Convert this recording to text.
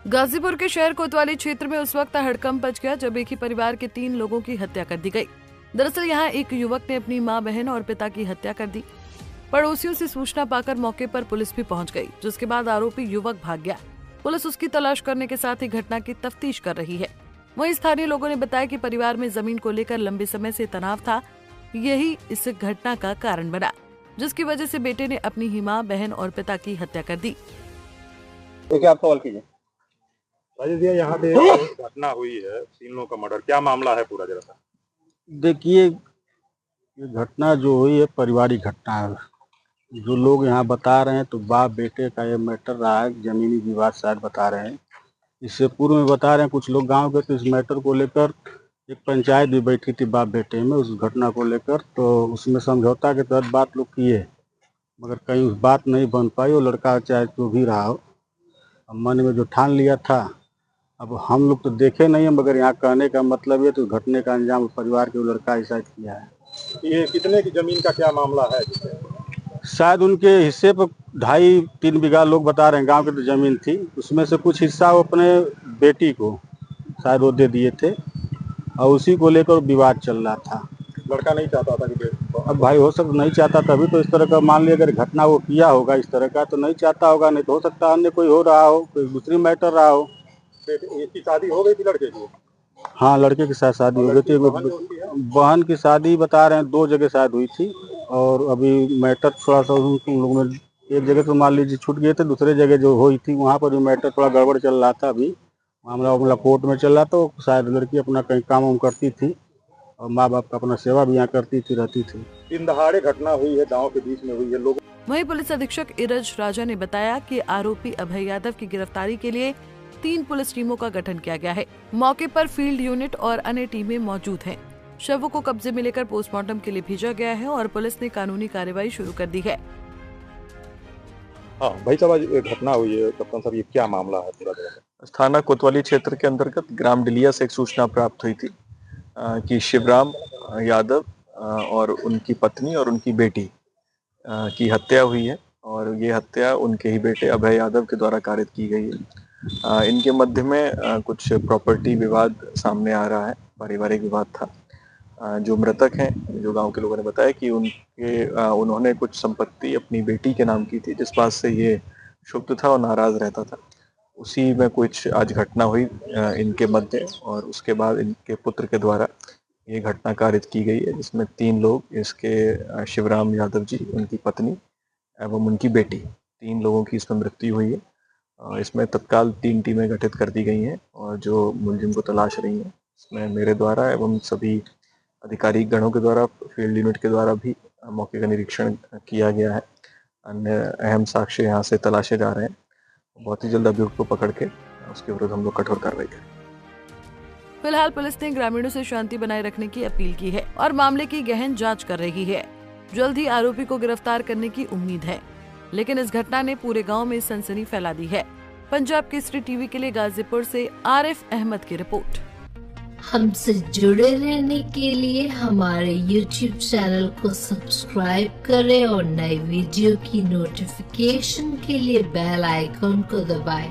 गाजीपुर के शहर कोतवाली क्षेत्र में उस वक्त हड़कंप मच गया जब एक ही परिवार के 3 लोगों की हत्या कर दी गई। दरअसल यहाँ एक युवक ने अपनी मां, बहन और पिता की हत्या कर दी। पड़ोसियों से सूचना पाकर मौके पर पुलिस भी पहुंच गई, जिसके बाद आरोपी युवक भाग गया। पुलिस उसकी तलाश करने के साथ ही घटना की तफ्तीश कर रही है। वहीं स्थानीय लोगों ने बताया कि परिवार में जमीन को लेकर लंबे समय से तनाव था, यही इस घटना का कारण बना, जिसकी वजह से बेटे ने अपनी ही मां, बहन और पिता की हत्या कर दी। तो क्या आप सवाल कीजिए। राजेश भैया, यहाँ पे घटना हुई है, 3 लोगों का मर्डर, क्या मामला है पूरा जरा सा? देखिए, ये घटना जो हुई है पारिवारिक घटना है। जो लोग यहाँ बता रहे हैं तो बाप बेटे का ये मैटर रहा है, जमीनी विवाद शायद बता रहे हैं। इससे पूर्व में बता रहे हैं कुछ लोग गांव के, तो इस मैटर को लेकर एक पंचायत भी बैठी थी बाप बेटे में उस घटना को लेकर, तो उसमें समझौता के तहत बात लोग किए, मगर कहीं उस बात नहीं बन पाई। वो लड़का चाहे जो भी रहा हो, मन में जो ठान लिया था, अब हम लोग तो देखे नहीं है, मगर यहाँ कहने का मतलब ये तो घटने का अंजाम परिवार के लड़का ऐसा किया है। ये कितने की जमीन का क्या मामला है? शायद उनके हिस्से पर 2.5-3 बीघा लोग बता रहे हैं, गांव की तो जमीन थी, उसमें से कुछ हिस्सा वो अपने बेटी को शायद वो दे दिए थे और उसी को लेकर विवाद चल रहा था। लड़का नहीं चाहता था कि अब भाई हो सकता नहीं चाहता, तभी तो इस तरह का मान लिया, अगर घटना वो किया होगा इस तरह का तो नहीं चाहता होगा, नहीं तो हो सकता अन्य कोई हो रहा हो, कोई दूसरी मैटर रहा हो। इसकी शादी हो गई थी लड़के की? हाँ, लड़के के साथ शादी हो गई थी। बहन की शादी बता रहे हैं 2 जगह शायद हुई थी, और अभी मैटर थोड़ा सा उन लोगों में एक जगह तो मान लीजिए छूट गए थे, दूसरे जगह जो हुई थी वहाँ पर भी मैटर थोड़ा गड़बड़ चल रहा था। अभी मामला कोर्ट में चल रहा था। शायद लड़की अपना कहीं काम वाम करती थी और माँ बाप का अपना सेवा भी यहाँ करती थी, रहती थी। दिन दहाड़े घटना हुई है, गाँव के बीच में हुई है। लोग वहीं पुलिस अधीक्षक इरज राजा ने बताया कि आरोपी अभय यादव की गिरफ्तारी के लिए 3 पुलिस टीमों का गठन किया गया है। मौके पर फील्ड यूनिट और अन्य टीमें मौजूद हैं। शवों को कब्जे में लेकर पोस्टमार्टम के लिए भेजा गया है और पुलिस ने कानूनी कार्रवाई शुरू कर दी है। हाँ भाई साहब, आज घटना हुई है, कप्तान साहब ये क्या मामला है पूरा? थाना कोतवाली क्षेत्र के अंतर्गत ग्राम डिलिया से एक सूचना प्राप्त हुई थी कि शिवराम यादव और उनकी पत्नी और उनकी बेटी की हत्या हुई है, और ये हत्या उनके ही बेटे अभय यादव के द्वारा कारित की गई है। इनके मध्य में कुछ प्रॉपर्टी विवाद सामने आ रहा है, पारिवारिक विवाद था। जो मृतक हैं, जो गांव के लोगों ने बताया कि उन्होंने कुछ संपत्ति अपनी बेटी के नाम की थी, जिस बात से ये क्षुब्ध था और नाराज रहता था। उसी में कुछ आज घटना हुई इनके मध्य, और उसके बाद इनके पुत्र के द्वारा ये घटना कारित की गई है, जिसमें 3 लोग, इसके शिवराम यादव जी, उनकी पत्नी एवं उनकी बेटी, 3 लोगों की इसमें मृत्यु हुई है। इसमें तत्काल 3 टीमें गठित कर दी गई हैं और जो मुलजिम को तलाश रही हैं। इसमें मेरे द्वारा एवं सभी अधिकारी गणों के द्वारा, फील्ड यूनिट के द्वारा भी मौके का निरीक्षण किया गया है। अन्य अहम साक्ष्य यहाँ से तलाशे जा रहे हैं। बहुत ही जल्द अभियुक्त को पकड़ के उसके विरुद्ध हम लोग कठोर कार्रवाई करेंगे। फिलहाल पुलिस ने ग्रामीणों से शांति बनाए रखने की अपील की है और मामले की गहन जांच कर रही है। जल्द ही आरोपी को गिरफ्तार करने की उम्मीद है, लेकिन इस घटना ने पूरे गांव में सनसनी फैला दी है। पंजाब केसरी टीवी के लिए गाजीपुर से आरिफ अहमद की रिपोर्ट। हमसे जुड़े रहने के लिए हमारे YouTube चैनल को सब्सक्राइब करें और नई वीडियो की नोटिफिकेशन के लिए बेल आइकन को दबाएं।